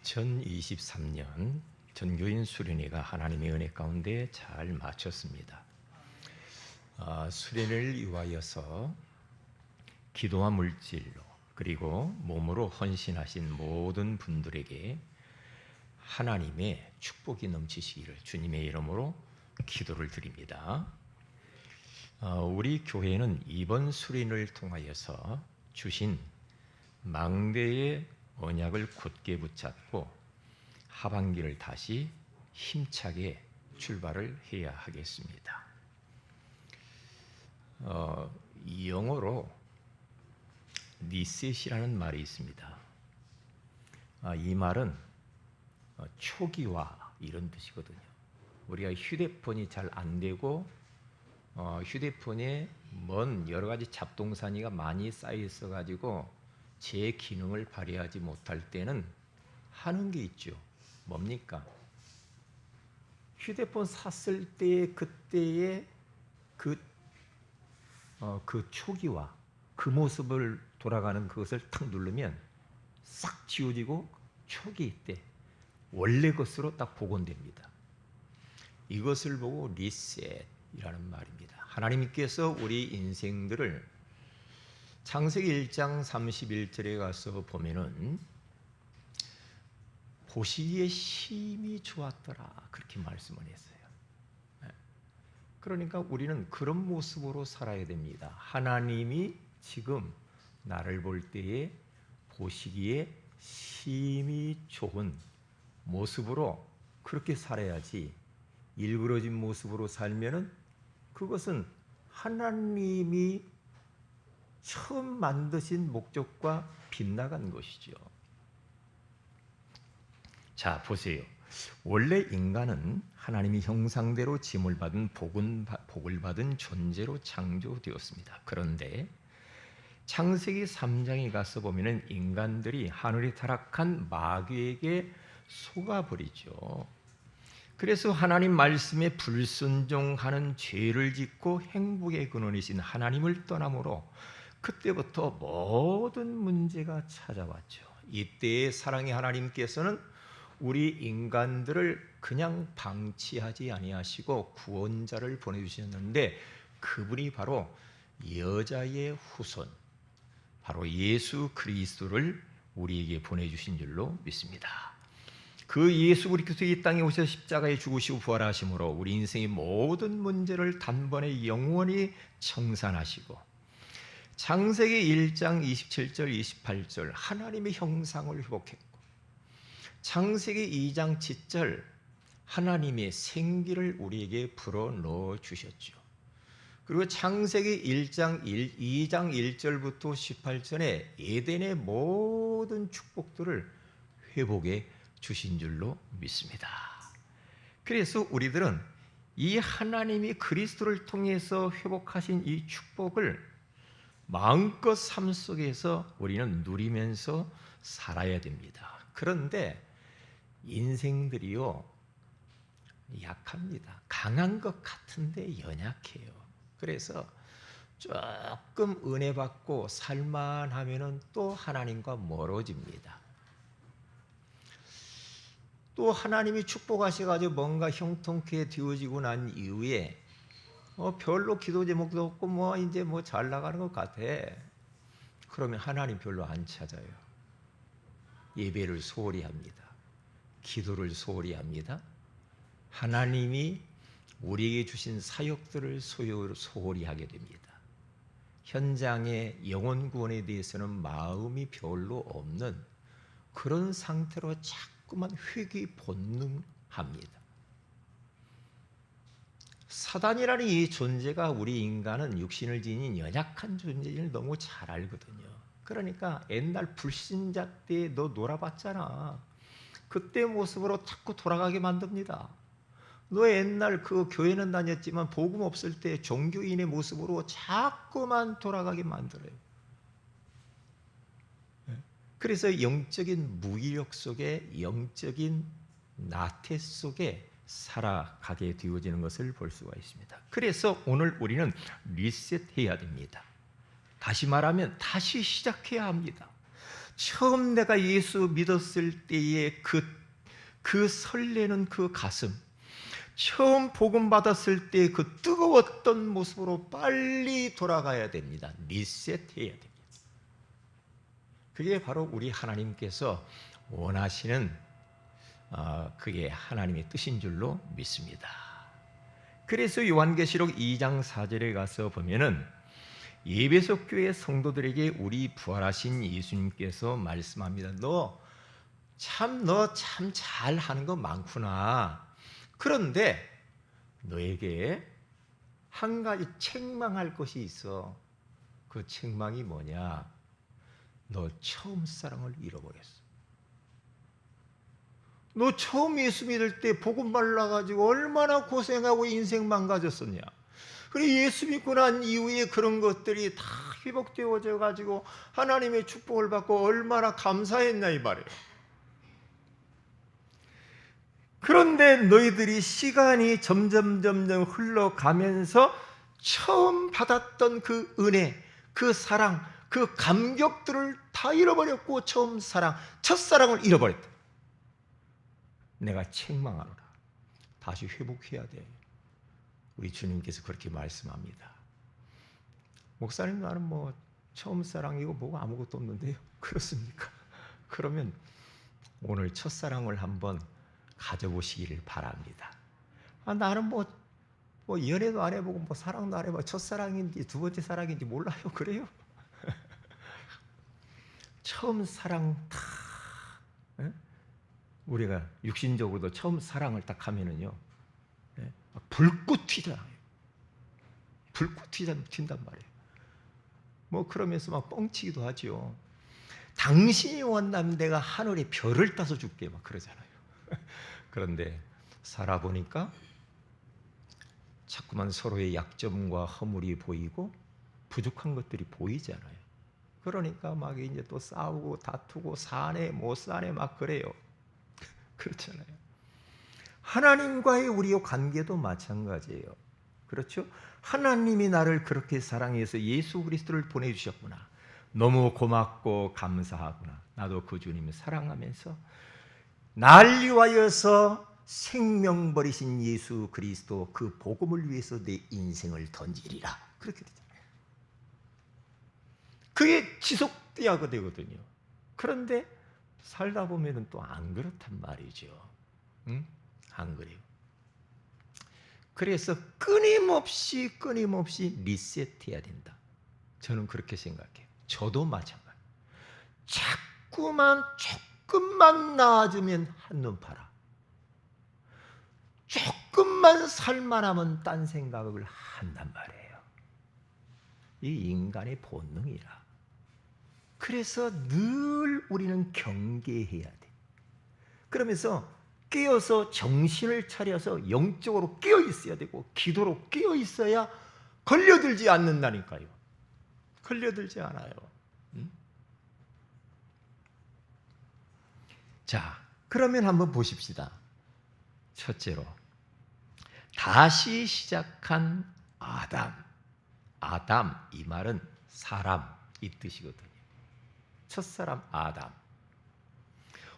2023년 전교인 수련회가 하나님의 은혜 가운데 잘 마쳤습니다. 수련회를 위하여서 기도와 물질로 그리고 몸으로 헌신하신 모든 분들에게 하나님의 축복이 넘치시기를 주님의 이름으로 기도를 드립니다. 우리 교회는 이번 수련을 통하여서 주신 망대의 언약을 굳게 붙잡고 하반기를 다시 힘차게 출발을 해야 하겠습니다. 영어로 리셋이라는 말이 있습니다. 이 말은 초기화 이런 뜻이거든요. 우리가 휴대폰이 잘 안 되고 휴대폰에 여러 가지 잡동사니가 많이 쌓여 있어 가지고 제 기능을 발휘하지 못할 때는 하는 게 있죠. 뭡니까? 휴대폰 샀을 때의 그때의 그 초기화, 그 모습을 돌아가는 그것을 탁 누르면 싹 지워지고 초기 때 원래 것으로 딱 복원됩니다. 이것을 보고 리셋이라는 말입니다. 하나님께서 우리 인생들을 창세기 1장 31절에 가서 보면은 보시기에 심히 좋았더라 그렇게 말씀을 했어요. 그러니까 우리는 그런 모습으로 살아야 됩니다. 하나님이 지금 나를 볼 때에 보시기에 심히 좋은 모습으로 그렇게 살아야지 일그러진 모습으로 살면은 그것은 하나님이 처음 만드신 목적과 빗나간 것이죠. 자, 보세요. 원래 인간은 하나님의 형상대로 지음을 받은 복을 받은 존재로 창조되었습니다. 그런데 창세기 3장에 가서 보면은 인간들이 하늘에 타락한 마귀에게 속아버리죠. 그래서 하나님 말씀에 불순종하는 죄를 짓고 행복의 근원이신 하나님을 떠남으로 그때부터 모든 문제가 찾아왔죠. 이때의 사랑의 하나님께서는 우리 인간들을 그냥 방치하지 아니하시고 구원자를 보내주셨는데 그분이 바로 여자의 후손, 바로 예수 그리스도를 우리에게 보내주신 줄로 믿습니다. 그 예수 그리스도 이 땅에 오셔서 십자가에 죽으시고 부활하심으로 우리 인생의 모든 문제를 단번에 영원히 청산하시고 창세기 1장 27절 28절 하나님의 형상을 회복했고 창세기 2장 7절 하나님의 생기를 우리에게 불어넣어 주셨죠. 그리고 창세기 2장 1절부터 18절에 에덴의 모든 축복들을 회복해 주신 줄로 믿습니다. 그래서 우리들은 이 하나님이 그리스도를 통해서 회복하신 이 축복을 마음껏 삶 속에서 우리는 누리면서 살아야 됩니다. 그런데 인생들이요 약합니다. 강한 것 같은데 연약해요. 그래서 조금 은혜 받고 살만하면은 또 하나님과 멀어집니다. 또 하나님이 축복하셔가지고 뭔가 형통케 되어지고 난 이후에 별로 기도 제목도 없고 이제 잘 나가는 것 같아. 그러면 하나님 별로 안 찾아요. 예배를 소홀히 합니다. 기도를 소홀히 합니다. 하나님이 우리에게 주신 사역들을 소홀히 하게 됩니다. 현장의 영혼 구원에 대해서는 마음이 별로 없는 그런 상태로 자꾸만 회귀 본능합니다. 사단이라는 이 존재가 우리 인간은 육신을 지닌 연약한 존재를 너무 잘 알거든요. 그러니까 옛날 불신자 때 너 놀아봤잖아. 그때 모습으로 자꾸 돌아가게 만듭니다. 너 옛날 그 교회는 다녔지만 복음 없을 때 종교인의 모습으로 자꾸만 돌아가게 만들어요. 그래서 영적인 무기력 속에 영적인 나태 속에 살아가게 되어지는 것을 볼 수가 있습니다. 그래서 오늘 우리는 리셋해야 됩니다. 다시 말하면 다시 시작해야 합니다. 처음 내가 예수 믿었을 때의 그 설레는 그 가슴, 처음 복음 받았을 때 그 뜨거웠던 모습으로 빨리 돌아가야 됩니다. 리셋해야 됩니다. 그게 바로 우리 하나님께서 원하시는 그게 하나님의 뜻인 줄로 믿습니다. 그래서 요한계시록 2장 4절에 가서 보면은 예배소 교회 성도들에게 우리 부활하신 예수님께서 말씀합니다. 너 참 잘하는 거 많구나. 그런데 너에게 한 가지 책망할 것이 있어. 그 책망이 뭐냐? 너 처음 사랑을 잃어버렸어. 너 처음 예수 믿을 때 복음 말라가지고 얼마나 고생하고 인생 망가졌었냐. 그리고 예수 믿고 난 이후에 그런 것들이 다 회복되어져 가지고 하나님의 축복을 받고 얼마나 감사했냐 이 말이에요. 그런데 너희들이 시간이 점점 흘러가면서 처음 받았던 그 은혜, 그 사랑, 그 감격들을 다 잃어버렸고 처음 사랑, 첫사랑을 잃어버렸다. 내가 책망하노라. 다시 회복해야 돼. 우리 주님께서 그렇게 말씀합니다. 목사님, 나는 뭐 처음 사랑이고 뭐고 아무것도 없는데요. 그렇습니까? 그러면 오늘 첫사랑을 한번 가져보시기를 바랍니다. 나는 뭐 연애도 안 해보고 뭐 사랑도 안 해보고 첫사랑인지 두 번째 사랑인지 몰라요. 그래요? 처음 사랑 다 우리가 육신적으로도 처음 사랑을 딱 하면은요, 불꽃 튀잖아요. 불꽃 튄단 말이에요. 뭐 그러면서 막 뻥치기도 하죠. 당신이 원하면 내가 하늘에 별을 따서 줄게 막 그러잖아요. 그런데 살아보니까 자꾸만 서로의 약점과 허물이 보이고 부족한 것들이 보이잖아요. 그러니까 막 이제 또 싸우고 다투고 사네 못 사네 막 그래요. 그렇잖아요. 하나님과의 우리의 관계도 마찬가지예요. 그렇죠? 하나님이 나를 그렇게 사랑해서 예수 그리스도를 보내주셨구나. 너무 고맙고 감사하구나. 나도 그 주님을 사랑하면서 날 위하여서 생명 버리신 예수 그리스도 그 복음을 위해서 내 인생을 던지리라. 그렇게 되잖아요. 그게 지속돼야 되거든요. 그런데 살다 보면은 또 안 그렇단 말이죠. 응? 안 그래요. 그래서 끊임없이 리셋해야 된다. 저는 그렇게 생각해요. 저도 마찬가지. 자꾸만 조금만 나아지면 한눈 팔아. 조금만 살만하면 딴 생각을 한단 말이에요. 이 인간의 본능이라. 그래서 늘 우리는 경계해야 돼. 그러면서 깨어서 정신을 차려서 영적으로 깨어 있어야 되고 기도로 깨어 있어야 걸려들지 않는다니까요. 걸려들지 않아요. 자, 그러면 한번 보십시다. 첫째로 다시 시작한 아담 이 말은 사람 이 뜻이거든요. 첫사람 아담.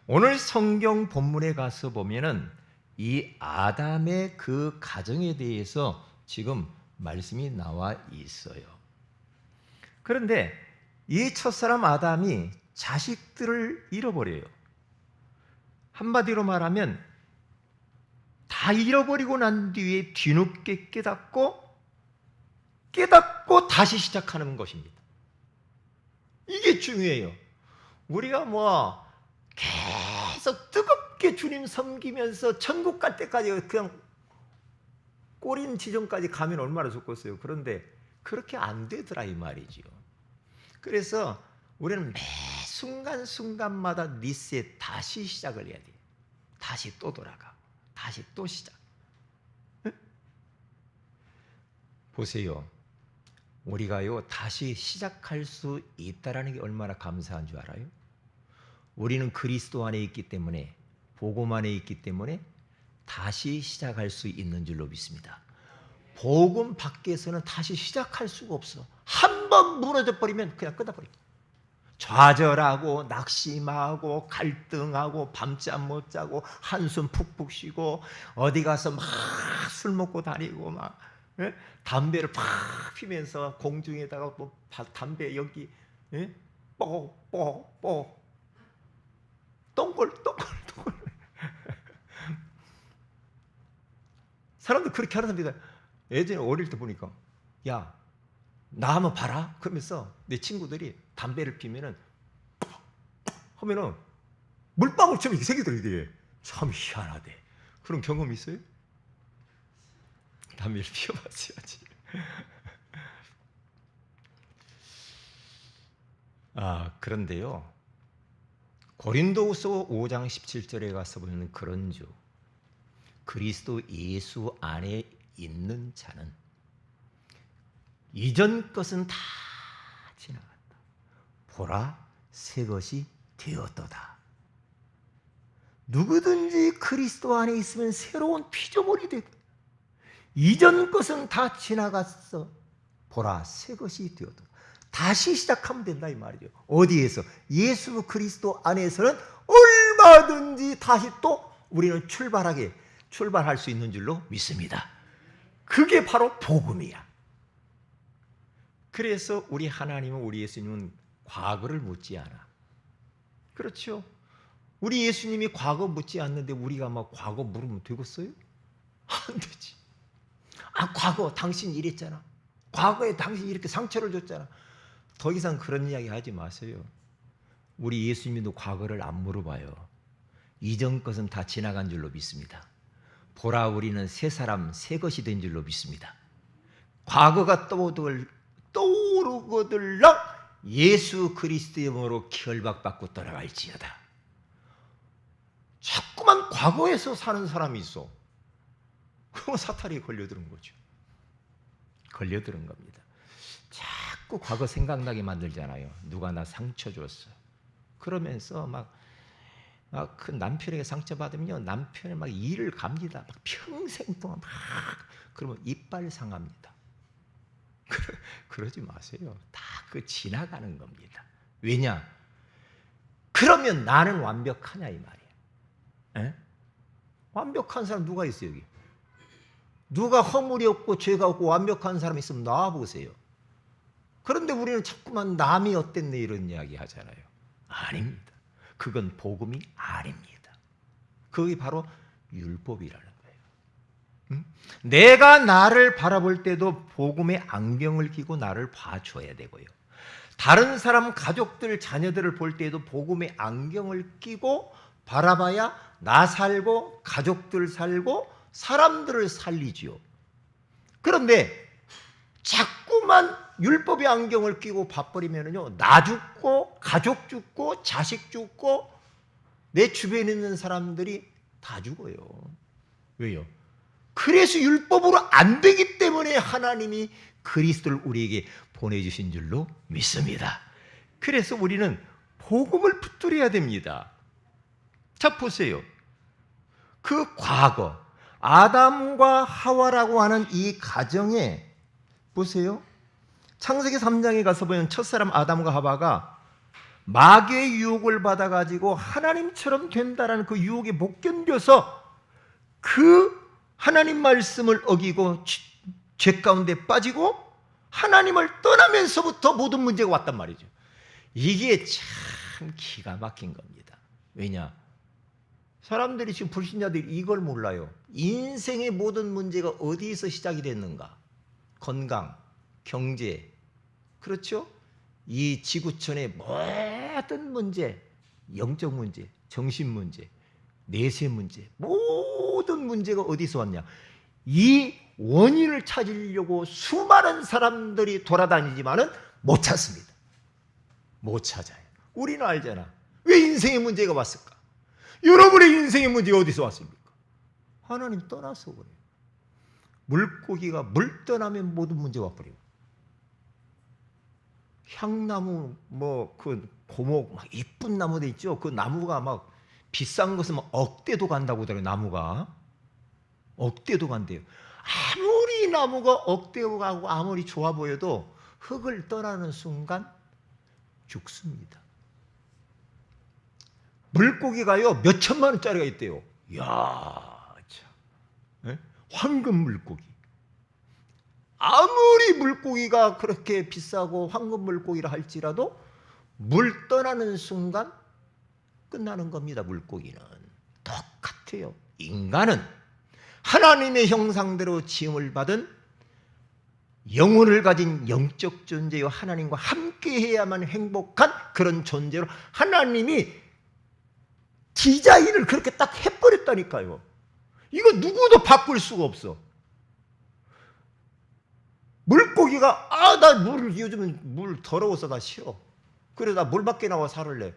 오늘 성경 본문에 가서 보면은 이 아담의 그 가정에 대해서 지금 말씀이 나와 있어요. 그런데 이 첫사람 아담이 자식들을 잃어버려요. 한마디로 말하면 다 잃어버리고 난 뒤에 뒤늦게 깨닫고 다시 시작하는 것입니다. 이게 중요해요. 우리가 뭐 계속 뜨겁게 주님 섬기면서 천국 갈 때까지 그냥 꼬린 지점까지 가면 얼마나 좋겠어요. 그런데 그렇게 안 되더라 이 말이죠. 그래서 우리는 매 순간순간마다 리셋 다시 시작을 해야 돼요. 다시 또 돌아가. 다시 또 시작. 응? 보세요. 우리가요 다시 시작할 수 있다라는 게 얼마나 감사한 줄 알아요? 우리는 그리스도 안에 있기 때문에 복음 안에 있기 때문에 다시 시작할 수 있는 줄로 믿습니다. 복음 밖에서는 다시 시작할 수가 없어. 한 번 무너져 버리면 그냥 끝나버립니다. 좌절하고 낙심하고 갈등하고 밤잠 못 자고 한숨 푹푹 쉬고 어디 가서 막 술 먹고 다니고 막 담배를 팍 피면서 공중에다가 뭐 담배 여기 뽀뽀뽀 똥걸 사람들 그렇게 하는 사람들 예전에 어릴 때 보니까 야 나 한번 봐라 그러면서 내 친구들이 담배를 피면은 하면은 물방울처럼 이렇게 새기더래. 참 희한하대. 그런 경험 있어요? 담배를 피워봤어야지. 그런데요. 고린도후서 5장 17절에 가서 보면 그런즉 그리스도 예수 안에 있는 자는 이전 것은 다 지나갔다. 보라 새 것이 되었도다. 누구든지 그리스도 안에 있으면 새로운 피조물이 되고 이전 것은 다 지나갔어. 보라 새 것이 되었도다. 다시 시작하면 된다 이 말이죠. 어디에서? 예수 그리스도 안에서는 얼마든지 다시 또 우리는 출발할 수 있는 줄로 믿습니다. 그게 바로 복음이야. 그래서 우리 하나님은 우리 예수님은 과거를 묻지 않아. 그렇죠? 우리 예수님이 과거 묻지 않는데 우리가 막 과거 물으면 되겠어요? 안 되지. 과거 당신 이랬잖아. 과거에 당신 이렇게 상처를 줬잖아. 더 이상 그런 이야기 하지 마세요. 우리 예수님도 과거를 안 물어봐요. 이전 것은 다 지나간 줄로 믿습니다. 보라 우리는 새 사람 새 것이 된 줄로 믿습니다. 과거가 떠오르거들랑 예수 그리스도의 이름으로 결박받고 떠나갈지어다. 자꾸만 과거에서 사는 사람이 있어. 그건 사탄이 걸려드는 거죠. 걸려드는 겁니다. 자꾸 과거 생각나게 만들잖아요. 누가 나 상처 줬어. 그러면서 막 그 남편에게 상처받으면요. 남편이 막 이를 갑니다. 막 평생 동안 막 그러면 이빨 상합니다. 그러지 마세요. 다 그 지나가는 겁니다. 왜냐? 그러면 나는 완벽하냐 이 말이에요. 에? 완벽한 사람 누가 있어요 여기? 누가 허물이 없고 죄가 없고 완벽한 사람이 있으면 나와보세요. 그런데 우리는 자꾸만 남이 어땠네 이런 이야기 하잖아요. 아닙니다. 그건 복음이 아닙니다. 그게 바로 율법이라는 거예요. 내가 나를 바라볼 때도 복음의 안경을 끼고 나를 봐줘야 되고요. 다른 사람 가족들 자녀들을 볼 때도 복음의 안경을 끼고 바라봐야 나 살고 가족들 살고 사람들을 살리지요. 그런데 자꾸만 율법의 안경을 끼고 봐버리면요, 나 죽고 가족 죽고 자식 죽고 내 주변에 있는 사람들이 다 죽어요. 왜요? 그래서 율법으로 안 되기 때문에 하나님이 그리스도를 우리에게 보내주신 줄로 믿습니다. 그래서 우리는 복음을 붙들어야 됩니다. 자 보세요. 그 과거 아담과 하와라고 하는 이 가정에 보세요. 창세기 3장에 가서 보면 첫사람 아담과 하와가 마귀의 유혹을 받아가지고 하나님처럼 된다라는 그 유혹에 못 견뎌서 그 하나님 말씀을 어기고 죄 가운데 빠지고 하나님을 떠나면서부터 모든 문제가 왔단 말이죠. 이게 참 기가 막힌 겁니다. 왜냐? 사람들이 지금 불신자들이 이걸 몰라요. 인생의 모든 문제가 어디서 시작이 됐는가? 건강, 경제, 그렇죠? 이 지구촌의 모든 문제, 영적 문제, 정신 문제, 내세 문제, 모든 문제가 어디서 왔냐? 이 원인을 찾으려고 수많은 사람들이 돌아다니지만은 못 찾습니다. 못 찾아요. 우리는 알잖아. 왜 인생의 문제가 왔을까? 여러분의 인생의 문제가 어디서 왔습니까? 하나님 떠나서 그래요. 물고기가 물 떠나면 모든 문제가 와버리고, 향나무 뭐 그 고목 막 이쁜 나무들 있죠. 그 나무가 막 비싼 것은 막 억대도 간다고 하더라고요. 나무가 억대도 간대요. 아무리 나무가 억대고 가고 아무리 좋아 보여도 흙을 떠나는 순간 죽습니다. 물고기가요 몇 천만 원짜리가 있대요. 이야, 참. 네? 황금 물고기. 아무리 물고기가 그렇게 비싸고 황금 물고기라 할지라도 물 떠나는 순간 끝나는 겁니다. 물고기는 똑같아요. 인간은 하나님의 형상대로 지음을 받은 영혼을 가진 영적 존재요, 하나님과 함께해야만 행복한 그런 존재로 하나님이 디자인을 그렇게 딱 해버렸다니까요. 이거 누구도 바꿀 수가 없어. 물고기가 나 물 요즘은 물 더러워서 나 싫어. 그래 나 물 밖에 나와 살을래.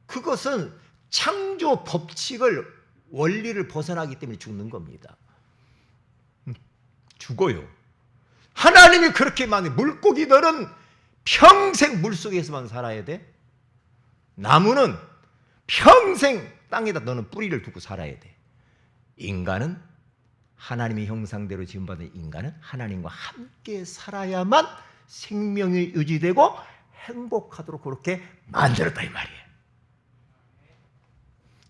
그것은 창조 법칙을 원리를 벗어나기 때문에 죽는 겁니다. 죽어요. 하나님이 그렇게 만든 물고기들은 평생 물속에서만 살아야 돼. 나무는 평생 땅에다 너는 뿌리를 두고 살아야 돼. 인간은 하나님의 형상대로 지음받은 인간은 하나님과 함께 살아야만 생명이 유지되고 행복하도록 그렇게 만들었다 이 말이에요.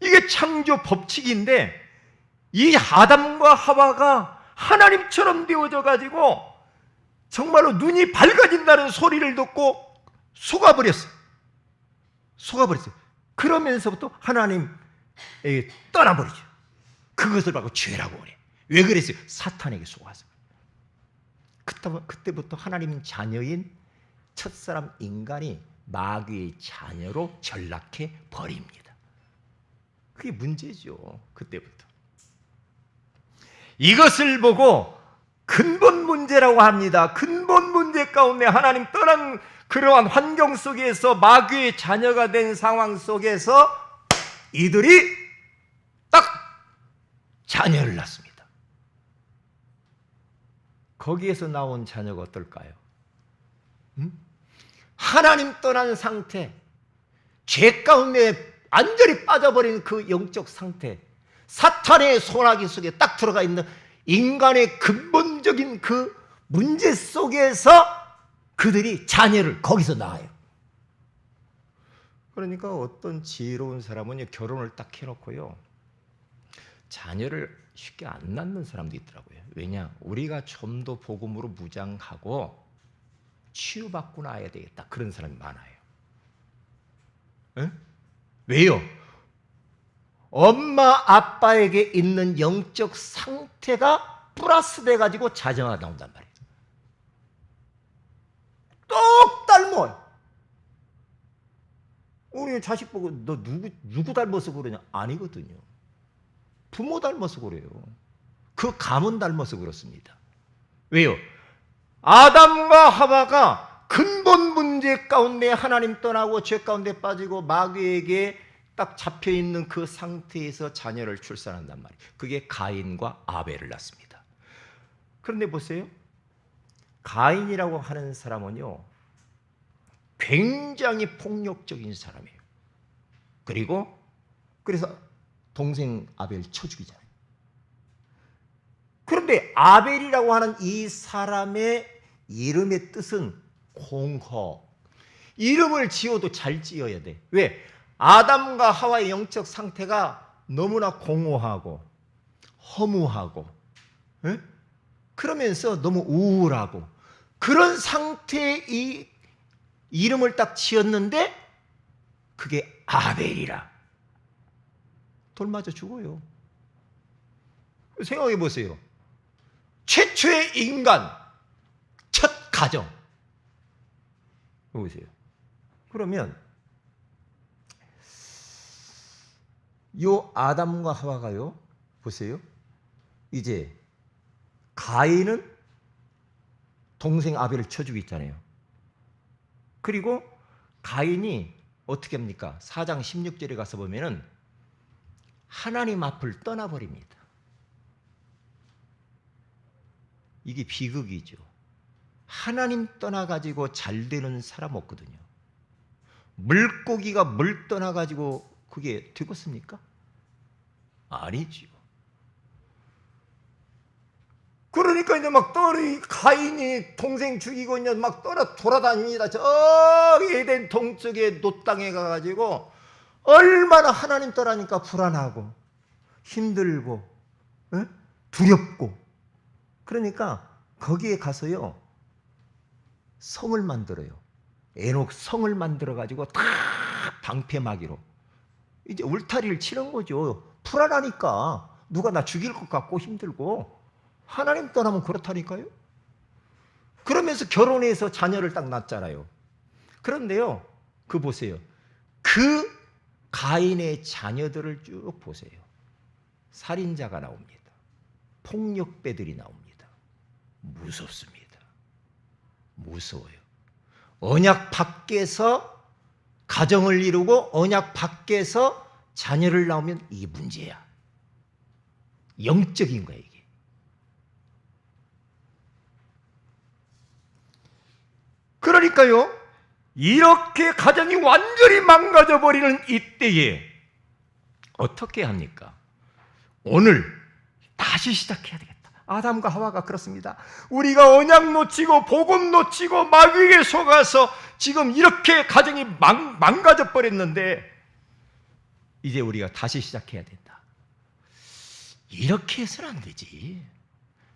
이게 창조 법칙인데 이 아담과 하와가 하나님처럼 되어져 가지고 정말로 눈이 밝아진다는 소리를 듣고 속아버렸어요. 그러면서부터 하나님에게 떠나버리죠. 그것을 받고 죄라고 그래. 왜 그랬어요? 사탄에게 속아서. 그때부터 하나님 자녀인 첫사람 인간이 마귀의 자녀로 전락해 버립니다. 그게 문제죠. 그때부터. 이것을 보고 근본 문제라고 합니다. 근본 문제 가운데 하나님 떠난 그러한 환경 속에서 마귀의 자녀가 된 상황 속에서 이들이 딱 자녀를 낳습니다. 거기에서 나온 자녀가 어떨까요? 하나님 떠난 상태, 죄 가운데 완전히 빠져버린 그 영적 상태, 사탄의 소나기 속에 딱 들어가 있는 인간의 근본적인 그 문제 속에서 그들이 자녀를 거기서 낳아요. 그러니까 어떤 지혜로운 사람은 결혼을 딱 해놓고요, 자녀를 쉽게 안 낳는 사람도 있더라고요. 왜냐? 우리가 좀 더 복음으로 무장하고 치유받고 나야 되겠다. 그런 사람이 많아요. 에? 왜요? 엄마 아빠에게 있는 영적 상태가 플러스 돼가지고 자녀가 나온단 말이에요. 똑 닮아요. 우리 자식 보고 너 누구 닮아서 그러냐? 아니거든요. 부모 닮아서 그래요. 그 가문 닮아서 그렇습니다. 왜요? 아담과 하와가 근본 문제 가운데 하나님 떠나고 죄 가운데 빠지고 마귀에게 딱 잡혀있는 그 상태에서 자녀를 출산한단 말이에요. 그게 가인과 아벨을 낳습니다. 그런데 보세요. 가인이라고 하는 사람은요, 굉장히 폭력적인 사람이에요. 그래서 동생 아벨 쳐 죽이잖아요. 그런데 아벨이라고 하는 이 사람의 이름의 뜻은 공허. 이름을 지어도 잘 지어야 돼. 왜? 아담과 하와의 영적 상태가 너무나 공허하고 허무하고, 에? 그러면서 너무 우울하고 그런 상태의 이 이름을 딱 지었는데 그게 아벨이라. 돌 맞아 죽어요. 생각해 보세요. 최초의 인간, 첫 가정. 보세요. 그러면 요 아담과 하와가요, 보세요. 이제 가인은 동생 아벨을 쳐주고 있잖아요. 그리고 가인이 어떻게 합니까? 4장 16절에 가서 보면은 하나님 앞을 떠나버립니다. 이게 비극이죠. 하나님 떠나가지고 잘 되는 사람 없거든요. 물고기가 물 떠나가지고 그게 되겠습니까? 아니죠. 그러니까 이제 막 가인이 동생 죽이고 이제 막 돌아다닙니다. 저 에덴 동쪽에 노땅에 가가지고 얼마나 하나님 떠나니까 불안하고 힘들고 두렵고. 그러니까 거기에 가서요 성을 만들어요. 에녹 성을 만들어 가지고 다 방패막이로 이제 울타리를 치는 거죠. 불안하니까 누가 나 죽일 것 같고 힘들고. 하나님 떠나면 그렇다니까요. 그러면서 결혼해서 자녀를 딱 낳잖아요. 그런데요, 그 보세요. 그 가인의 자녀들을 쭉 보세요. 살인자가 나옵니다. 폭력배들이 나옵니다. 무섭습니다. 무서워요. 언약 밖에서 가정을 이루고 언약 밖에서 자녀를 낳으면 이게 문제야. 영적인 거야 이게. 그러니까요, 이렇게 가정이 완전히 망가져 버리는 이때에 어떻게 합니까? 오늘 다시 시작해야 되겠다. 아담과 하와가 그렇습니다. 우리가 언약 놓치고 복음 놓치고 마귀에게 속아서 지금 이렇게 가정이 망가져 버렸는데 이제 우리가 다시 시작해야 된다. 이렇게 해서는 안 되지.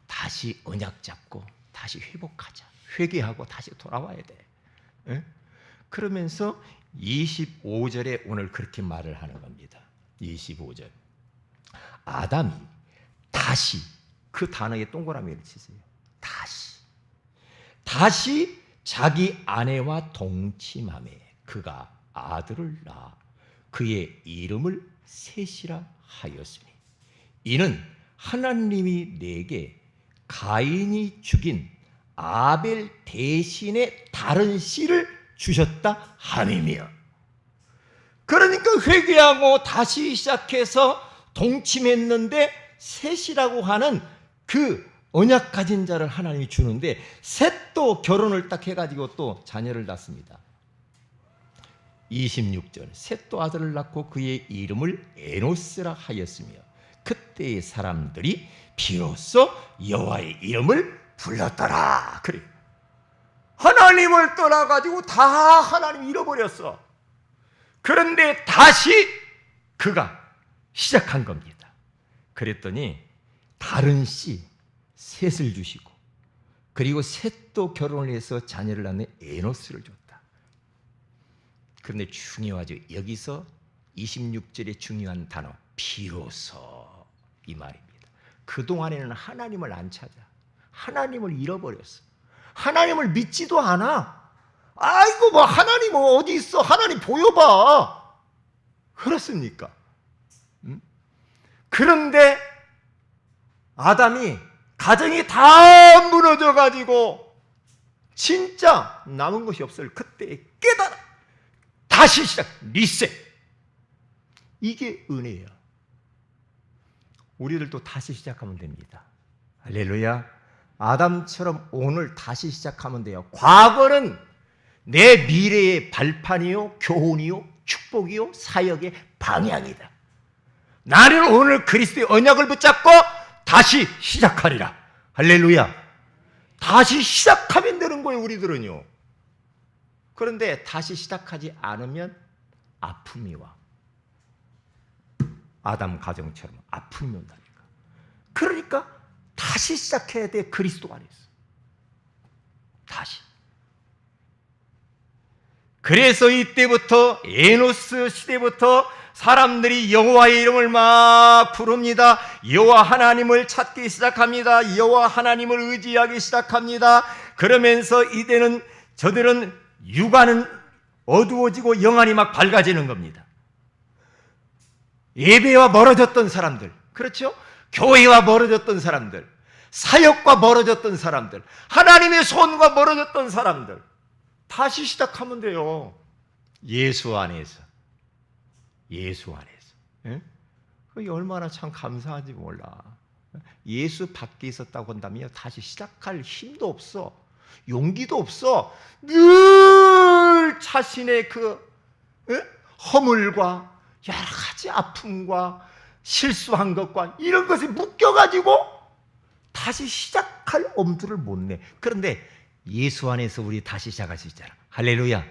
다시 언약 잡고 다시 회복하자. 회개하고 다시 돌아와야 돼. 에? 그러면서 25절에 오늘 그렇게 말을 하는 겁니다. 25절. 아담이 다시, 그 단어에 동그라미를 치세요. 다시 자기 아내와 동침하며 그가 아들을 낳아 그의 이름을 셋이라 하였으니 이는 하나님이 내게 가인이 죽인 아벨 대신에 다른 씨를 주셨다 함이며. 그러니까 회개하고 다시 시작해서 동침했는데 셋이라고 하는 그 언약 가진 자를 하나님이 주는데 셋도 결혼을 딱 해가지고 또 자녀를 낳습니다. 26절. 셋도 아들을 낳고 그의 이름을 에노스라 하였으며 그때의 사람들이 비로소 여호와의 이름을 불렀더라. 그래. 하나님을 떠나가지고 다 하나님 잃어버렸어. 그런데 다시 그가 시작한 겁니다. 그랬더니 다른 씨 셋을 주시고 그리고 셋도 결혼을 해서 자녀를 낳는 에노스를 줬다. 그런데 중요하죠. 여기서 26절의 중요한 단어 비로소 이 말입니다. 그동안에는 하나님을 안 찾아. 하나님을 잃어버렸어. 하나님을 믿지도 않아. 아이고 뭐 하나님 어디 있어? 하나님 보여봐. 그렇습니까? 그런데 아담이 가정이 다 무너져가지고 진짜 남은 것이 없을 그때에 깨달아. 다시 시작. 리셋. 이게 은혜예요. 우리들도 다시 시작하면 됩니다. 할렐루야. 아담처럼 오늘 다시 시작하면 돼요. 과거는 내 미래의 발판이요, 교훈이요, 축복이요, 사역의 방향이다. 나는 오늘 그리스도의 언약을 붙잡고 다시 시작하리라. 할렐루야. 다시 시작하면 되는 거예요, 우리들은요. 그런데 다시 시작하지 않으면 아픔이 와. 아담 가정처럼 아픔이 온다니까. 그러니까 다시 시작해야 돼. 그리스도 안에서. 다시. 그래서 이때부터 에노스 시대부터 사람들이 여호와의 이름을 막 부릅니다. 여호와 하나님을 찾기 시작합니다. 여호와 하나님을 의지하기 시작합니다. 그러면서 이제는 저들은 육안은 어두워지고 영안이 막 밝아지는 겁니다. 예배와 멀어졌던 사람들, 그렇죠? 교회와 멀어졌던 사람들, 사역과 멀어졌던 사람들, 하나님의 손과 멀어졌던 사람들 다시 시작하면 돼요. 예수 안에서. 예수 안에서. 예? 그게 얼마나 참 감사한지 몰라. 예수 밖에 있었다고 한다면 다시 시작할 힘도 없어. 용기도 없어. 늘 자신의 그 허물과 여러 가지 아픔과 실수한 것과 이런 것에 묶여가지고 다시 시작할 엄두를 못 내. 그런데 예수 안에서 우리 다시 시작할 수 있잖아. 할렐루야.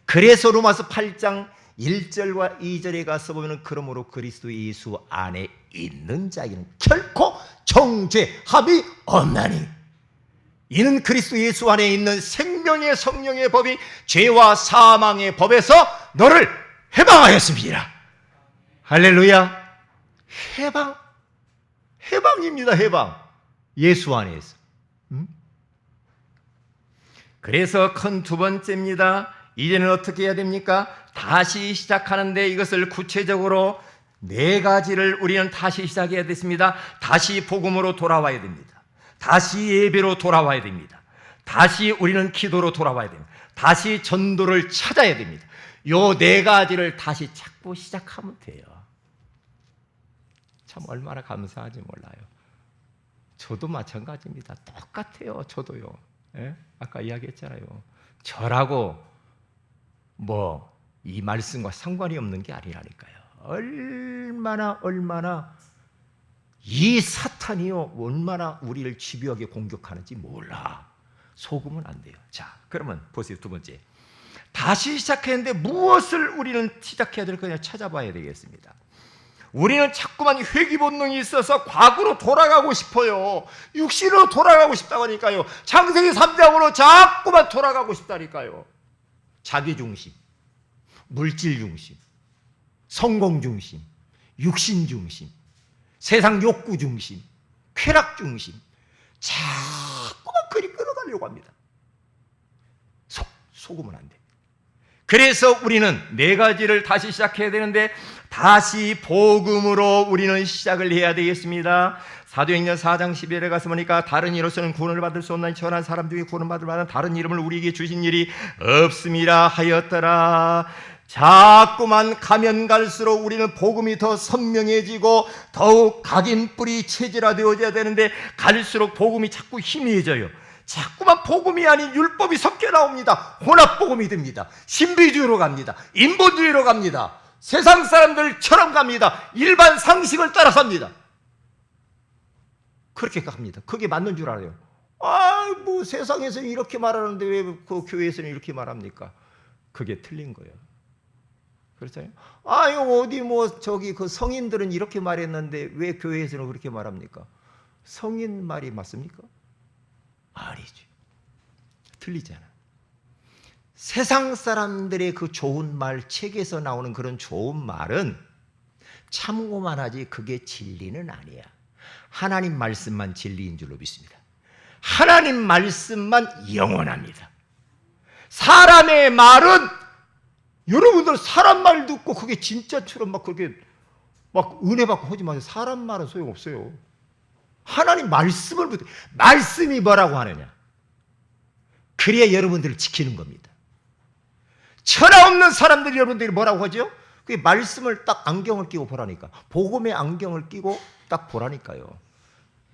그래서 로마서 8장 1절과 2절에 가서 보면 그러므로 그리스도 예수 안에 있는 자에게는 결코 정죄함이 없나니 이는 그리스도 예수 안에 있는 생명의 성령의 법이 죄와 사망의 법에서 너를 해방하였습니다. 할렐루야. 해방입니다. 해방. 예수 안에서. 그래서 큰 두 번째입니다. 이제는 어떻게 해야 됩니까? 다시 시작하는데 이것을 구체적으로 4가지를 우리는 다시 시작해야 됐습니다. 다시 복음으로 돌아와야 됩니다. 다시 예배로 돌아와야 됩니다. 다시 우리는 기도로 돌아와야 됩니다. 다시 전도를 찾아야 됩니다. 요 4가지를 다시 찾고 시작하면 돼요. 참 얼마나 감사한지 몰라요. 저도 마찬가지입니다. 똑같아요. 저도요. 예? 아까 이야기했잖아요. 저라고 이 말씀과 상관이 없는 게 아니라니까요. 얼마나 이 사탄이요 얼마나 우리를 집요하게 공격하는지 몰라. 속으면 안 돼요. 자, 그러면 보세요. 두 번째, 다시 시작했는데 무엇을 우리는 시작해야 될 거냐 찾아봐야 되겠습니다. 우리는 자꾸만 회귀 본능이 있어서 과거로 돌아가고 싶어요. 육신으로 돌아가고 싶다고 하니까요. 창세기 3장으로 자꾸만 돌아가고 싶다니까요. 자기중심, 물질중심, 성공중심, 육신중심, 세상 욕구중심, 쾌락중심, 자꾸만 그리 끌어가려고 합니다. 속으면 안 돼. 그래서 우리는 4가지를 다시 시작해야 되는데 다시 복음으로 우리는 시작을 해야 되겠습니다. 사도행전 4장 12절에 가서 보니까 다른 이로서는 구원을 받을 수 없나니 천한 사람 중에 구원을 받을 만한 다른 이름을 우리에게 주신 일이 없음이라 하였더라. 자꾸만 가면 갈수록 우리는 복음이 더 선명해지고 더욱 각인뿌리 체질화되어져야 되는데 갈수록 복음이 자꾸 희미해져요. 자꾸만 복음이 아닌 율법이 섞여 나옵니다. 혼합복음이 됩니다. 신비주의로 갑니다. 인본주의로 갑니다. 세상 사람들처럼 갑니다. 일반 상식을 따라 삽니다. 그렇게 갑니다. 그게 맞는 줄 알아요. 세상에서는 이렇게 말하는데 왜 그 교회에서는 이렇게 말합니까? 그게 틀린 거예요. 그렇잖아요. 어디 그 성인들은 이렇게 말했는데 왜 교회에서는 그렇게 말합니까? 성인 말이 맞습니까? 아니죠. 틀리잖아. 세상 사람들의 그 좋은 말, 책에서 나오는 그런 좋은 말은 참고만 하지 그게 진리는 아니야. 하나님 말씀만 진리인 줄로 믿습니다. 하나님 말씀만 영원합니다. 사람의 말은 여러분들 사람 말 듣고 그게 진짜처럼 그렇게 은혜 받고 하지 마세요. 사람 말은 소용없어요. 하나님 말씀을 붙여. 말씀이 뭐라고 하느냐? 그래야 여러분들을 지키는 겁니다. 천하 없는 사람들이 여러분들이 뭐라고 하죠? 그 말씀을 딱 안경을 끼고 보라니까. 복음의 안경을 끼고 딱 보라니까요.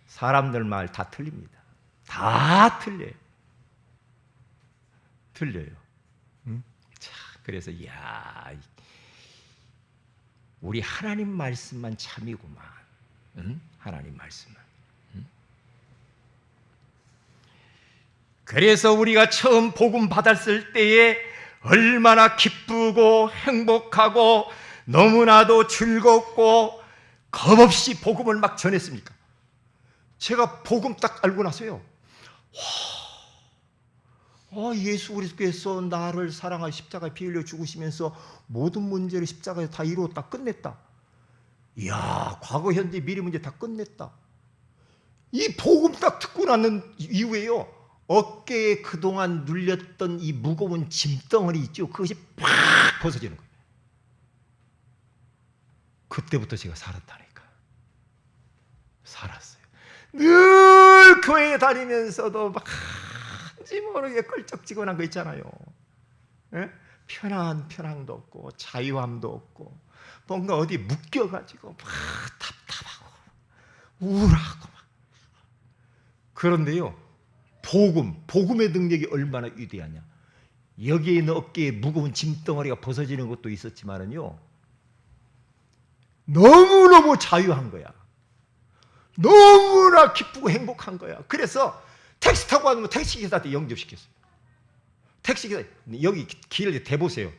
사람들 말 다 틀립니다. 다 틀려요. 자, 그래서 우리 하나님 말씀만 참이구만. 하나님 말씀만. 그래서 우리가 처음 복음 받았을 때에 얼마나 기쁘고 행복하고 너무나도 즐겁고 겁없이 복음을 막 전했습니까? 제가 복음 딱 알고 나서요. 예수 그리스도께서 나를 사랑하여 십자가에 피 흘려 죽으시면서 모든 문제를 십자가에 다 이루었다, 끝냈다. 이야, 과거, 현재, 미래 문제 다 끝냈다. 이 복음 딱 듣고 나는 이후에요. 어깨에 그동안 눌렸던 이 무거운 짐덩어리 있죠. 그것이 팍 벗어지는 거예요. 그때부터 제가 살았다니까. 살았어요. 늘 교회에 다니면서도 한지 모르게 끌적지근한 거 있잖아요. 예? 편안도 없고 자유함도 없고 뭔가 어디 묶여가지고 막 답답하고 우울하고 막. 그런데요, 복음의 능력이 얼마나 위대하냐. 여기에 있는 어깨에 무거운 짐덩어리가 벗어지는 것도 있었지만은요, 너무너무 자유한 거야. 너무나 기쁘고 행복한 거야. 그래서 택시 타고 가는 거 택시기사한테 영접시켰어요. 택시기사, 여기 길을 대보세요.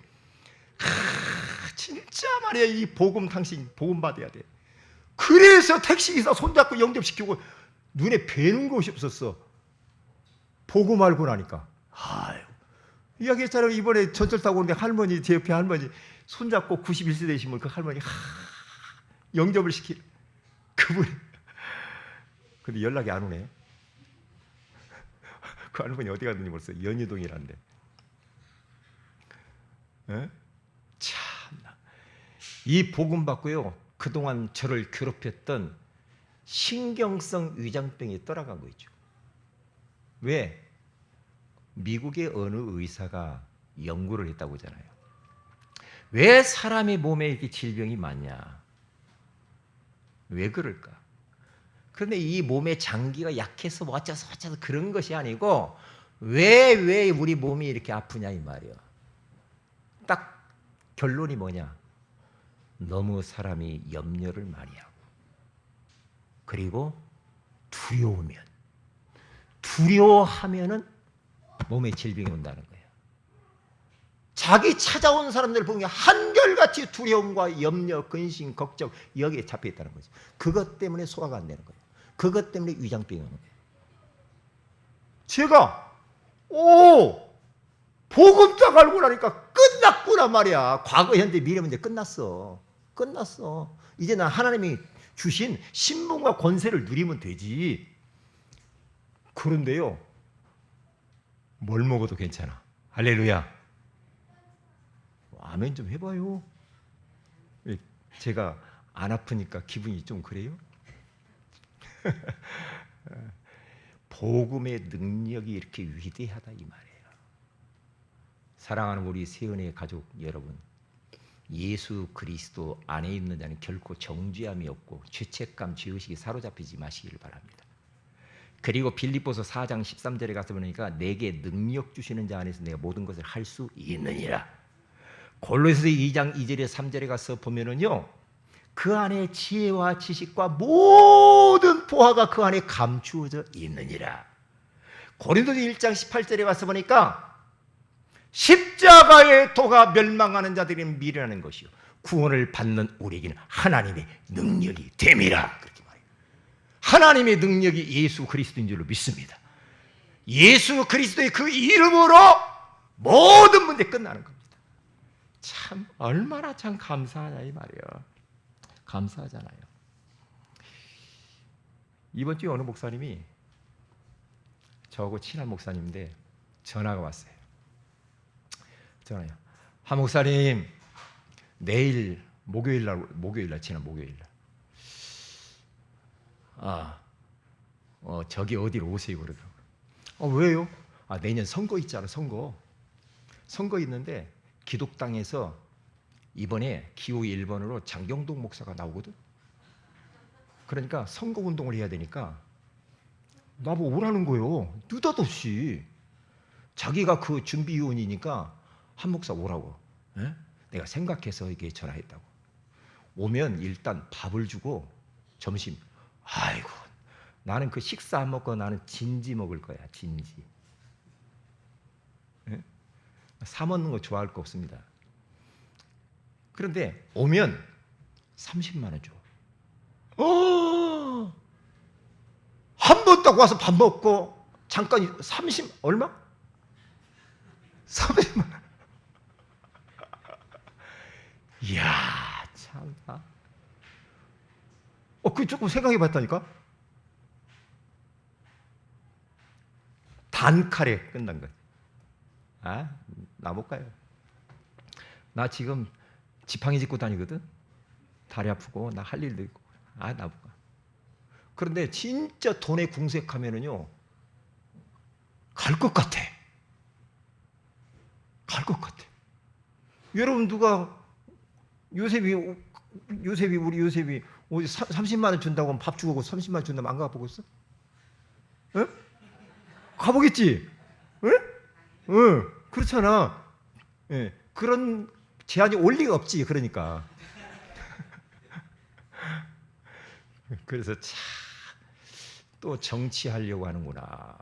진짜 말이야. 이 복음 당신 복음 받아야 돼. 그래서 택시기사 손잡고 영접시키고 눈에 뵈는 곳이 없었어. 복음 알고 나니까. 아유, 이야기했잖아요. 이번에 전철 타고 오는데 할머니, 제 옆에 할머니 손잡고 91세 되신 분, 그 할머니 영접을 시키 그분. 근데 연락이 안 오네. 그 할머니 어디 갔는지 벌써 연희동이란데. 참나. 이 복음 받고요, 그동안 저를 괴롭혔던 신경성 위장병이 떠나간 거 있죠. 왜? 미국의 어느 의사가 연구를 했다고 하잖아요. 왜 사람의 몸에 이렇게 질병이 많냐? 왜 그럴까? 그런데 이 몸의 장기가 약해서 뭐 어쩌서 그런 것이 아니고 왜 우리 몸이 이렇게 아프냐 이 말이야. 딱 결론이 뭐냐? 너무 사람이 염려를 많이 하고, 그리고 두려워하면은 몸에 질병이 온다는 거예요. 자기 찾아온 사람들 보면 한결같이 두려움과 염려, 근심, 걱정 여기에 잡혀 있다는 거죠. 그것 때문에 소화가 안 되는 거예요. 그것 때문에 위장병이 오는 거예요. 제가 복음 딱 알고 나니까 끝났구나 말이야. 과거, 현재, 미래 문제 끝났어. 이제 난 하나님이 주신 신분과 권세를 누리면 되지. 그런데요, 뭘 먹어도 괜찮아. 할렐루야. 아멘 좀 해봐요. 제가 안 아프니까 기분이 좀 그래요? 복음의 능력이 이렇게 위대하다 이 말이에요. 사랑하는 우리 세은의 가족 여러분, 예수 그리스도 안에 있는 자는 결코 정죄함이 없고 죄책감, 죄의식이 사로잡히지 마시기를 바랍니다. 그리고 빌립보서 4장 13절에 가서 보니까 내게 능력 주시는 자 안에서 내가 모든 것을 할 수 있느니라. 골로새서 2장 2절에 3절에 가서 보면은요, 그 안에 지혜와 지식과 모든 보화가 그 안에 감추어져 있느니라. 고린도서 1장 18절에 가서 보니까 십자가의 도가 멸망하는 자들이 미련한 것이요 구원을 받는 우리에게는 하나님의 능력이 됨이라. 그렇게 말해요. 하나님의 능력이 예수 그리스도인 줄로 믿습니다. 예수 그리스도의 그 이름으로 모든 문제 끝나는 겁니다. 참 얼마나 참 감사하냐 이 말이에요. 감사하잖아요. 이번 주에 어느 목사님이, 저하고 친한 목사님인데 전화가 왔어요. 전화요. 한 목사님, 내일 목요일날 지난 목요일날 저기 어디로 오세요 그러더라고요. 왜요? 내년 선거 있잖아. 선거 있는데 기독당에서 이번에 기호 1번으로 장경동 목사가 나오거든. 그러니까 선거운동을 해야 되니까 나보고 오라는 거예요. 느닷없이. 자기가 그 준비위원이니까 한 목사 오라고. 내가 생각해서 이게 전화했다고. 오면 일단 밥을 주고 점심. 아이고, 나는 그 식사 안 먹고 나는 진지 먹을 거야. 진지. 사 먹는 거 좋아할 거 없습니다. 그런데 오면 30만 원 줘. 한 번 딱 와서 밥 먹고 잠깐 30 얼마? 30만 원. 이야, 참나. 그 조금 생각해 봤다니까? 단칼에 끝난 거야. 나 못 가요. 나 지금 지팡이 짚고 다니거든. 다리 아프고 나 할 일도 있고. 나 못 가. 그런데 진짜 돈에 궁색하면은요, 갈 것 같아. 여러분 누가 요셉이 우리 요셉이 30만 원 준다고 하면 밥 주고 30만 원 준다면 안 가보겠어? 가보겠지? 그렇잖아. 그런 제한이 올 리가 없지. 그러니까. 그래서 참 또 정치하려고 하는구나.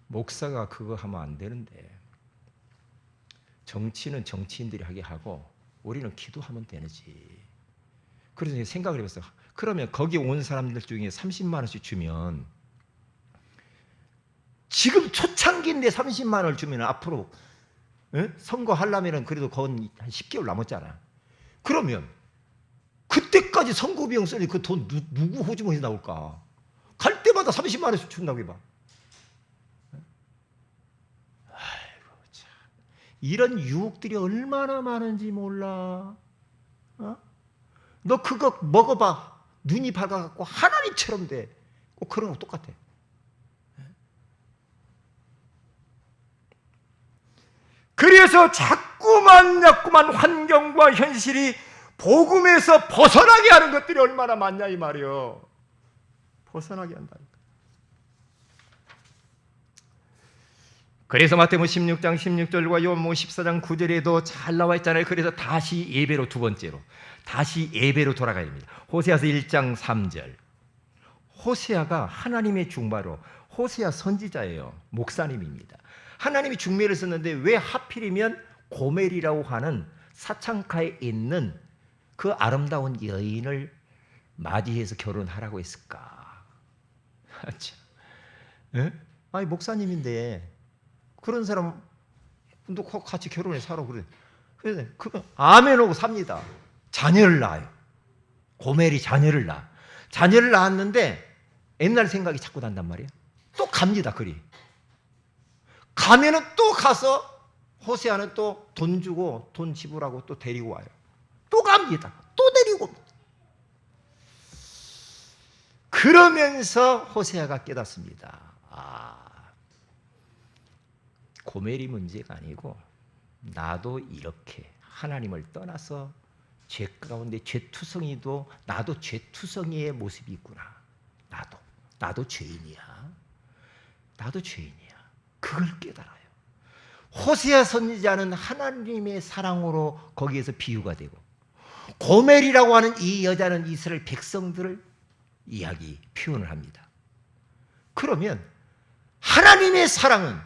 목사가 그거 하면 안 되는데. 정치는 정치인들이 하게 하고 우리는 기도하면 되지. 그래서 제가 생각을 해봤어요. 그러면 거기 온 사람들 중에 30만 원씩 주면, 지금 초창기인데 30만 원을 주면 앞으로 선거하려면 그래도 그건 한 10개월 남았잖아. 그러면 그때까지 선거 비용 쓰니 그 돈 누구 호주머니에서 나올까? 갈 때마다 30만 원씩 준다고 해봐. 아이고 참, 이런 유혹들이 얼마나 많은지 몰라. 너 그거 먹어봐. 눈이 밝아갖고 하나님처럼 돼. 꼭 그런 거 똑같아. 그래서 자꾸만 환경과 현실이 복음에서 벗어나게 하는 것들이 얼마나 많냐 이 말이요. 벗어나게 한다니까. 그래서 마태복음 16장 16절과 요한복음 14장 9절에도 잘 나와 있잖아요. 그래서 다시 예배로, 두 번째로 다시 예배로 돌아가야 됩니다. 호세아서 1장 3절. 호세아가 하나님의 중마로, 호세아 선지자예요. 목사님입니다. 하나님이 중매를 썼는데 왜 하필이면 고멜이라고 하는 사창가에 있는 그 아름다운 여인을 맞이해서 결혼하라고 했을까? 아니 목사님인데 그런 사람 너 같이 결혼해 살아 그래. 그래서 그 아멘 하고 삽니다. 자녀를 낳아요. 고멜이 자녀를 낳아. 자녀를 낳았는데 옛날 생각이 자꾸 난단 말이에요. 또 갑니다. 그리 가면은 또 가서 호세아는 또 돈 주고 돈 지불하고 또 데리고 와요. 또 갑니다. 또 데리고 옵니다. 그러면서 호세아가 깨닫습니다. 고멜이 문제가 아니고 나도 이렇게 하나님을 떠나서 죄 가운데 죄투성이도, 나도 죄투성이의 모습이 있구나. 나도 죄인이야. 나도 죄인이야. 그걸 깨달아요. 호세아 선지자는 하나님의 사랑으로 거기에서 비유가 되고, 고멜이라고 하는 이 여자는 이스라엘 백성들을 이야기, 표현을 합니다. 그러면 하나님의 사랑은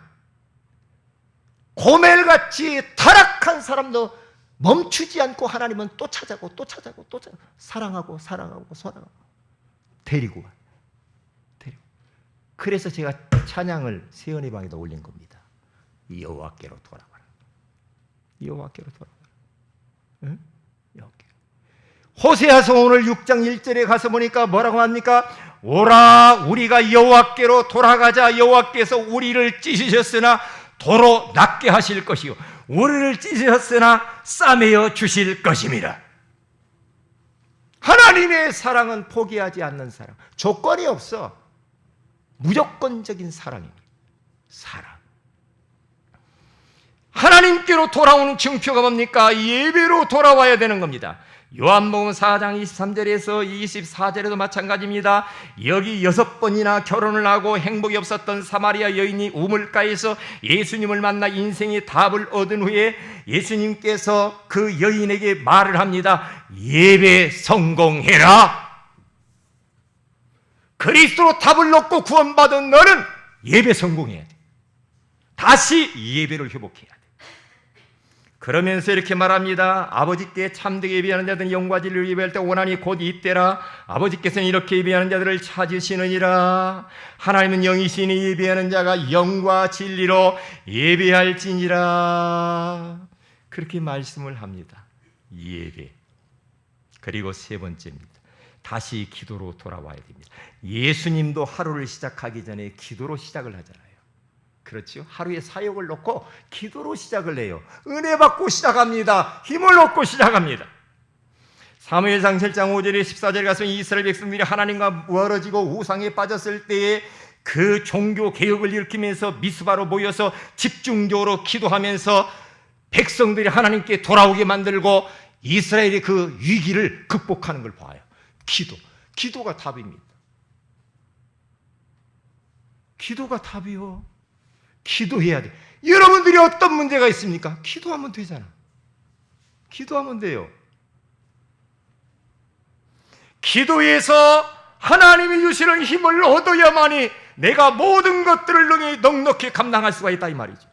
고멜같이 타락한 사람도 멈추지 않고 하나님은 또 찾아고 사랑하고 데리고 와요. 그래서 제가 찬양을 세연의 방에다 올린 겁니다. 여호와께로 돌아가라. 여호와께로 돌아가라. 응? 여호와께로. 호세아서 오늘 6장 1절에 가서 보니까 뭐라고 합니까? 오라 우리가 여호와께로 돌아가자. 여호와께서 우리를 찢으셨으나 도로 낫게 하실 것이요 우리를 찢으셨으나 싸매어 주실 것입니다. 하나님의 사랑은 포기하지 않는 사랑. 조건이 없어. 무조건적인 사랑입니다. 사랑. 하나님께로 돌아오는 증표가 뭡니까? 예배로 돌아와야 되는 겁니다. 요한복음 4장 23절에서 24절에도 마찬가지입니다. 여기 6번이나 결혼을 하고 행복이 없었던 사마리아 여인이 우물가에서 예수님을 만나 인생의 답을 얻은 후에 예수님께서 그 여인에게 말을 합니다. 예배 성공해라. 그리스도로 답을 얻고 구원받은 너는 예배 성공해야 돼. 다시 예배를 회복해야 돼. 그러면서 이렇게 말합니다. 아버지께 참되게 예배하는 자들은 영과 진리를 예배할 때 원하니 곧 이때라. 아버지께서는 이렇게 예배하는 자들을 찾으시느니라. 하나님은 영이시니 예배하는 자가 영과 진리로 예배할지니라. 그렇게 말씀을 합니다. 예배. 그리고 세 번째입니다. 다시 기도로 돌아와야 됩니다. 예수님도 하루를 시작하기 전에 기도로 시작을 하잖아요. 그렇죠? 하루에 사역을 놓고 기도로 시작을 해요. 은혜 받고 시작합니다. 힘을 얻고 시작합니다. 사무엘상 7장 5절에 14절에 가서 이스라엘 백성들이 하나님과 멀어지고 우상에 빠졌을 때에 그 종교 개혁을 일으키면서 미스바로 모여서 집중적으로 기도하면서 백성들이 하나님께 돌아오게 만들고 이스라엘의 그 위기를 극복하는 걸 봐요. 기도가 답입니다. 기도가 답이요. 기도해야 돼. 여러분들이 어떤 문제가 있습니까? 기도하면 되잖아. 기도하면 돼요. 기도해서 하나님이 주시는 힘을 얻어야만이 내가 모든 것들을 넉넉히 감당할 수가 있다 이 말이죠.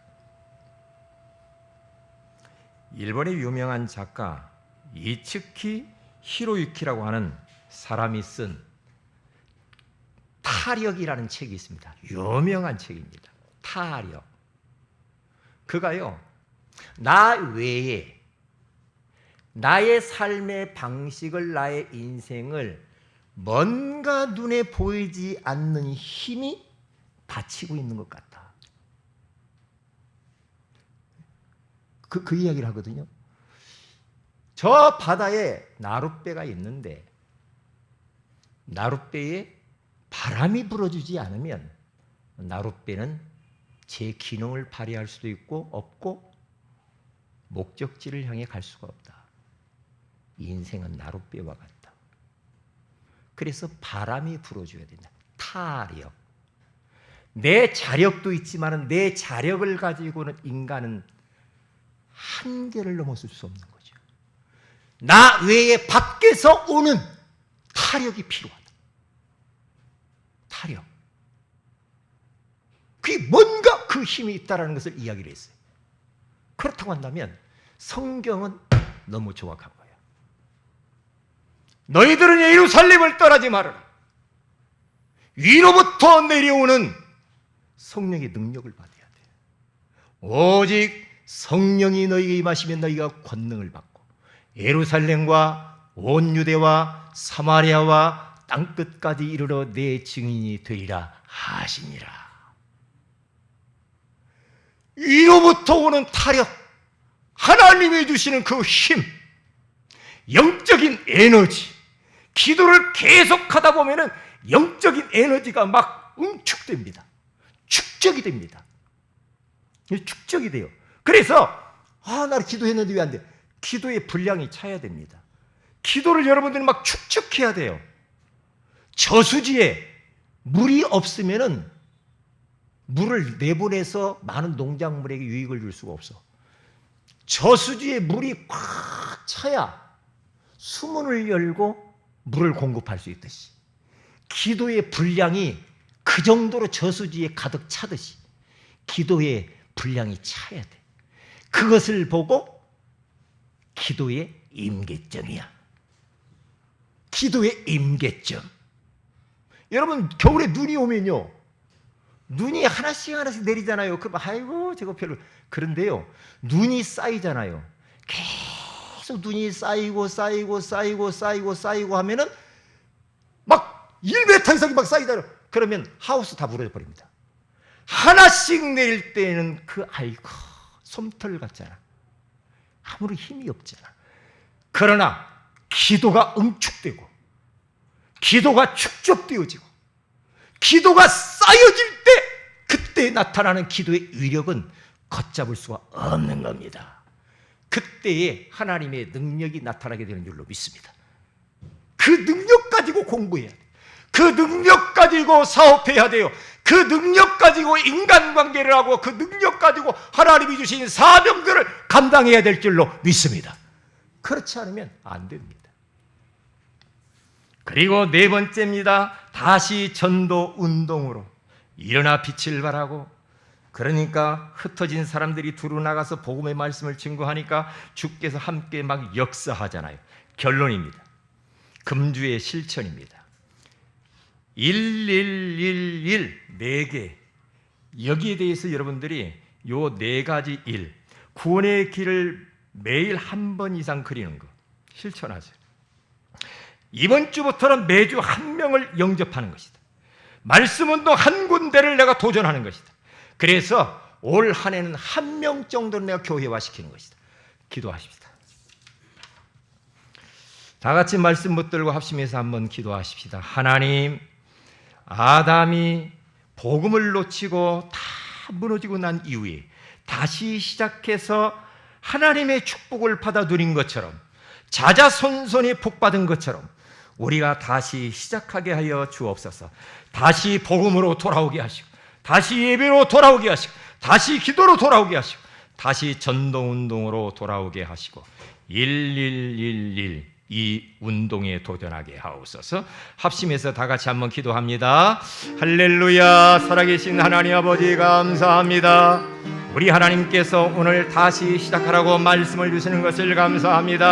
일본의 유명한 작가 이츠키 히로유키라고 하는 사람이 쓴 타력이라는 책이 있습니다. 유명한 책입니다. 타력. 그가요, 나 외에 나의 삶의 방식을, 나의 인생을 뭔가 눈에 보이지 않는 힘이 받치고 있는 것 같다. 그 이야기를 하거든요. 저 바다에 나룻배가 있는데 나룻배에 바람이 불어주지 않으면 나룻배는 제 기능을 발휘할 수도 있고 없고 목적지를 향해 갈 수가 없다. 인생은 나룻배와 같다. 그래서 바람이 불어줘야 된다. 타력. 내 자력도 있지만 내 자력을 가지고는 인간은 한계를 넘어설 수 없는 거죠. 나 외에 밖에서 오는 타력이 필요하다. 타력. 그게 뭔가 그 힘이 있다는 것을 이야기를 했어요. 그렇다고 한다면 성경은 너무 정확한 거예요. 너희들은 예루살렘을 떠나지 말아라. 위로부터 내려오는 성령의 능력을 받아야 돼요. 오직 성령이 너희에게 임하시면 너희가 권능을 받고 예루살렘과 온 유대와 사마리아와 땅끝까지 이르러 내 증인이 되리라 하시니라. 위로부터 오는 타력, 하나님이 주시는 그 힘, 영적인 에너지, 기도를 계속하다 보면은 영적인 에너지가 막 응축됩니다. 축적이 됩니다. 축적이 돼요. 그래서 나를 기도했는데 왜 안 돼? 기도의 분량이 차야 됩니다. 기도를 여러분들이 막 축적해야 돼요. 저수지에 물이 없으면은 물을 내보내서 많은 농작물에게 유익을 줄 수가 없어. 저수지에 물이 꽉 차야 수문을 열고 물을 공급할 수 있듯이 기도의 분량이 그 정도로 저수지에 가득 차듯이 기도의 분량이 차야 돼. 그것을 보고 기도의 임계점이야. 기도의 임계점. 여러분 겨울에 눈이 오면요, 눈이 하나씩 내리잖아요. 그럼 아이고 저거 별로. 그런데요, 눈이 쌓이잖아요. 계속 눈이 쌓이고 하면은 막 1m 이상이 막 쌓이잖아요. 그러면 하우스 다 무너져 버립니다. 하나씩 내릴 때는 아이고 솜털 같잖아. 아무런 힘이 없잖아. 그러나 기도가 응축되고 기도가 축적되어지고 기도가 쌓여질 때 그때 나타나는 기도의 위력은 걷잡을 수가 없는 겁니다. 그때에 하나님의 능력이 나타나게 되는 줄로 믿습니다. 그 능력 가지고 공부해야 돼요. 그 능력 가지고 사업해야 돼요. 그 능력 가지고 인간관계를 하고 그 능력 가지고 하나님이 주신 사명들을 감당해야 될 줄로 믿습니다. 그렇지 않으면 안 됩니다. 그리고 네 번째입니다. 다시 전도 운동으로 일어나 빛을 발하고, 그러니까 흩어진 사람들이 두루 나가서 복음의 말씀을 증거하니까 주께서 함께 막 역사하잖아요. 결론입니다. 금주의 실천입니다. 1111 4개. 여기에 대해서 여러분들이 요 4가지 일, 구원의 길을 매일 한 번 이상 그리는 거 실천하세요. 이번 주부터는 매주 한 명을 영접하는 것이다. 말씀 운동 한 군데를 내가 도전하는 것이다. 그래서 올 한 해는 한 명 정도는 내가 교회화시키는 것이다. 기도하십시다. 다 같이 말씀 붙들고 합심해서 한번 기도하십시다. 하나님, 아담이 복음을 놓치고 다 무너지고 난 이후에 다시 시작해서 하나님의 축복을 받아 누린 것처럼, 자자손손이 복받은 것처럼 우리가 다시 시작하게 하여 주옵소서. 다시 복음으로 돌아오게 하시고, 다시 예배로 돌아오게 하시고, 다시 기도로 돌아오게 하시고, 다시 전도운동으로 돌아오게 하시고, 1111 이 운동에 도전하게 하옵소서. 합심해서 다 같이 한번 기도합니다. 할렐루야. 살아계신 하나님 아버지 감사합니다. 우리 하나님께서 오늘 다시 시작하라고 말씀을 주시는 것을 감사합니다.